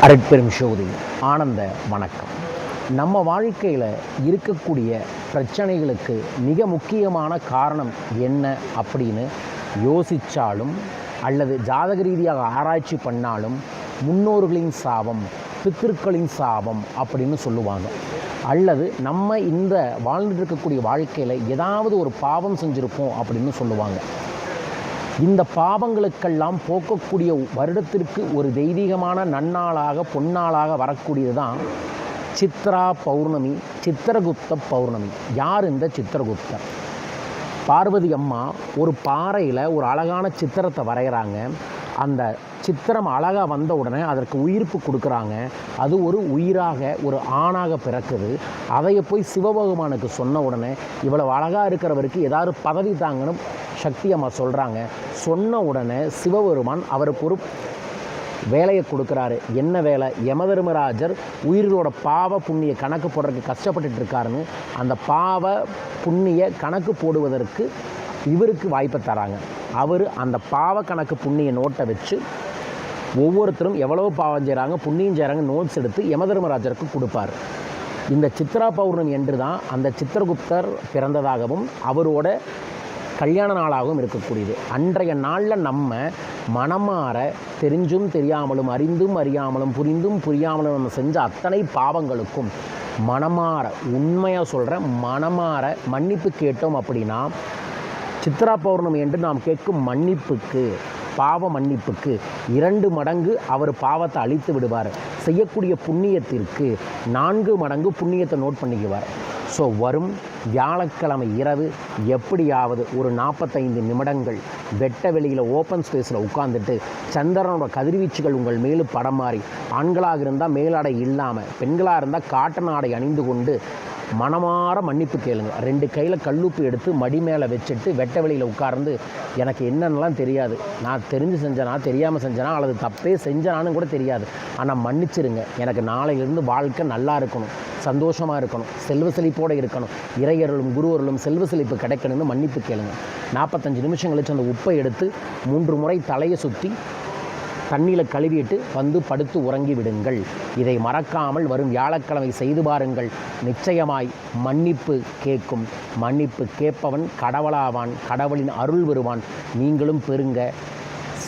அருட்பெரும் ஜோதி ஆனந்த வணக்கம். நம்ம வாழ்க்கையில் இருக்கக்கூடிய பிரச்சனைகளுக்கு மிக முக்கியமான காரணம் என்ன அப்படின்னு யோசித்தாலும் அல்லது ஜாதக ரீதியாக ஆராய்ச்சி பண்ணாலும் முன்னோர்களின் சாபம், பித்திருக்களின் சாபம் அப்படின்னு சொல்லுவாங்க. அல்லது நம்ம இந்த வாழ்ந்துட்டு இருக்கக்கூடிய வாழ்க்கையில் ஏதாவது ஒரு பாவம் செஞ்சுருப்போம் அப்படின்னு சொல்லுவாங்க. இந்த பாவங்களுக்கெல்லாம் போக்கக்கூடிய வருடத்திற்கு ஒரு தெய்வீகமான நன்னாளாக பொன்னாளாக வரக்கூடியது தான் சித்ரா பௌர்ணமி, சித்திரகுப்த பௌர்ணமி. யார் இந்த சித்திரகுப்தர்? பார்வதி அம்மா ஒரு பாறையில் ஒரு அழகான சித்திரத்தை வரைகிறாங்க. அந்த சித்திரம் அழகாக வந்த உடனே அதற்கு உயிர்ப்பு கொடுக்குறாங்க. அது ஒரு உயிராக, ஒரு ஆணாக பிறக்குது. அதையை போய் சிவபெருமானுக்கு சொன்ன உடனே இவ்வளவு அழகாக இருக்கிறவருக்கு ஏதாவது பதவி தாங்கன்னு சக்தி அம்மா சொல்கிறாங்க. சொன்ன உடனே சிவபெருமான் அவருக்கு ஒரு வேலையை கொடுக்குறாரு. என்ன வேலை? யமதர்மராஜர் உயிர்களோட பாவ புண்ணிய கணக்கு போடுறதுக்கு கஷ்டப்பட்டுட்டு இருக்காருன்னு அந்த பாவ புண்ணிய கணக்கு போடுவதற்கு இவருக்கு வாய்ப்பை தராங்க. அவர் அந்த பாவ கணக்கு புண்ணிய நோட்டை வச்சு ஒவ்வொருத்தரும் எவ்வளோ பாவம் செய்கிறாங்க, புண்ணியம் செய்கிறாங்க நோட்ஸ் எடுத்து யமதர்மராஜருக்கு கொடுப்பார். இந்த சித்ரா பௌர்ணமி என்று தான் அந்த சித்திரகுப்தர் பிறந்ததாகவும் அவரோட கல்யாண நாளாகவும் இருக்கக்கூடியது. அன்றைய நாளில் நம்ம மனமாற தெரிஞ்சும் தெரியாமலும், அறிந்தும் அறியாமலும், புரிந்தும் புரியாமலும் நம்ம செஞ்ச அத்தனை பாவங்களுக்கும் மனமாற, உண்மையாக சொல்கிறேன், மனமாற மன்னிப்பு கேட்டோம் அப்படின்னா சித்ரா பௌர்ணமி என்று நாம் கேட்கும் மன்னிப்புக்கு, பாவ மன்னிப்புக்கு 2 மடங்கு அவர் பாவத்தை அழித்து விடுவார். செய்யக்கூடிய புண்ணியத்திற்கு 4 மடங்கு புண்ணியத்தை நோட் பண்ணிக்குவார். ஸோ வரும் வியாழக்கிழமை இரவு எப்படியாவது ஒரு 45 நிமிடங்கள் வெட்ட வெளியில் ஓப்பன் ஸ்பேஸில் உட்காந்துட்டு சந்திரனோட கதிர்வீச்சுகள் உங்கள் மேலும் படம் மாறி, ஆண்களாக இருந்தால் மேலாடை இல்லாமல், பெண்களாக இருந்தால் காட்டன் ஆடை அணிந்து கொண்டு மனமாற மன்னிப்பு கேளுங்க. 2 கையில் கல்லுப்பு எடுத்து மடி மேலே வச்சுட்டு வெட்ட வெளியில் உட்கார்ந்து, எனக்கு என்னென்னலாம் தெரியாது, நான் தெரிஞ்சு செஞ்சேனா, தெரியாமல் செஞ்சேனா, அல்லது தப்பே செஞ்சனான்னு கூட தெரியாது, ஆனால் மன்னிச்சிருங்க. எனக்கு நாளையிலிருந்து வாழ்க்கை நல்லா இருக்கணும், சந்தோஷமாக இருக்கணும், செல்வ செழிப்போடு இருக்கணும், இறையர்களும் குருவர்களும் செல்வ செழிப்பு கிடைக்கணும்னு மன்னிப்பு கேளுங்க. 45 நிமிஷம் கழிச்சு அந்த உப்பை எடுத்து 3 முறை தலையை சுற்றி தண்ணியில் கழுவிட்டு வந்து படுத்து உறங்கி விடுங்கள். இதை மறக்காமல் வரும் வியாழக்கிழமை செய்து பாருங்கள். நிச்சயமாய் மன்னிப்பு கேட்கும். மன்னிப்பு கேட்பவன் கடவுளாவான், கடவுளின் அருள் வருவான். நீங்களும் பெறுங்க.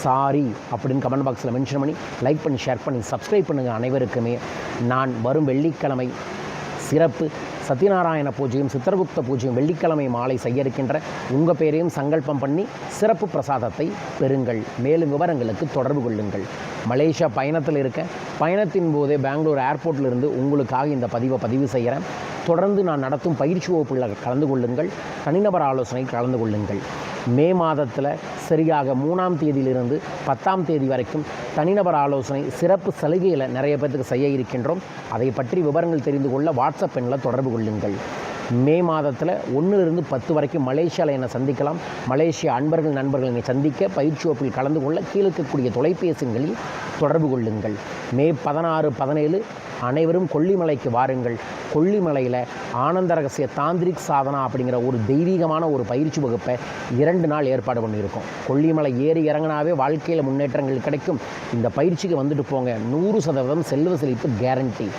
சாரி அப்படின்னு கமெண்ட் பாக்ஸில் மென்ஷன் பண்ணி லைக் பண்ணி ஷேர் பண்ணி சப்ஸ்கிரைப் பண்ணுங்கள். அனைவருக்குமே நான் வரும் வெள்ளிக்கிழமை சிறப்பு சத்யநாராயண பூஜையும் சித்திரகுப்த பூஜையும் வெள்ளிக்கிழமை மாலை செய்ய இருக்கின்ற உங்கள் பேரையும் சங்கல்பம் பண்ணி சிறப்பு பிரசாதத்தை பெறுங்கள். மேலும் விவரங்களுக்கு தொடர்பு கொள்ளுங்கள். மலேசியா பயணத்தில் இருக்க, பயணத்தின் போதே பெங்களூர் ஏர்போர்ட்டிலிருந்து உங்களுக்காக இந்த பதிவு செய்கிறேன். தொடர்ந்து நான் நடத்தும் பயிற்சி வகுப்புகளில் கலந்து கொள்ளுங்கள். தனிநபர் ஆலோசனை கலந்து கொள்ளுங்கள். மே மாதத்தில் சரியாக 3ஆம் தேதியிலிருந்து 10ஆம் தேதி வரைக்கும் தனிநபர் ஆலோசனை சிறப்பு சலுகையில் நிறைய பேருக்கு செய்ய இருக்கின்றோம். அதை பற்றி விவரங்கள் தெரிந்து கொள்ள வாட்ஸ்அப் எண்ணில் தொடர்பு கொள்ளுங்கள். மே மாதத்தில் 1லிருந்து 10 வரைக்கும் மலேசியாவில் என்னை சந்திக்கலாம். மலேசியா அன்பர்கள் நண்பர்கள் என்னை சந்திக்க பயிற்சி வகுப்பில் கலந்து கொள்ள கீழே இருக்கக்கூடிய தொலைபேசிகளில் தொடர்பு கொள்ளுங்கள். மே 16, 17 அனைவரும் கொல்லிமலைக்கு வாருங்கள். கொல்லிமலையில் ஆனந்த ரகசிய தாந்திரிக் சாதனா அப்படிங்கிற ஒரு தெய்வீகமான ஒரு பயிற்சி வகுப்பை 2 நாள் ஏற்பாடு பண்ணியிருக்கோம். கொல்லிமலை ஏறி இறங்கினாவே வாழ்க்கையில் முன்னேற்றங்கள் கிடைக்கும். இந்த பயிற்சிக்கு வந்துட்டு போங்க. 100% செல்வ செழிப்பு கேரண்டி.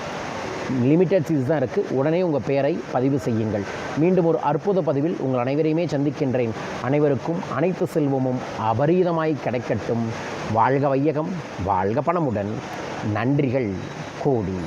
லிமிட்டட் சீட்ஸ் தான் இருக்குது. உடனே உங்கள் பெயரை பதிவு செய்யுங்கள். மீண்டும் ஒரு அற்புத பதிவில் உங்கள் அனைவரையுமே சந்திக்கின்றேன். அனைவருக்கும் அனைத்து செல்வமும் அபரீதமாய் கிடைக்கட்டும். வாழ்க வையகம், வாழ்க பணமுடன். நன்றிகள் கோடி.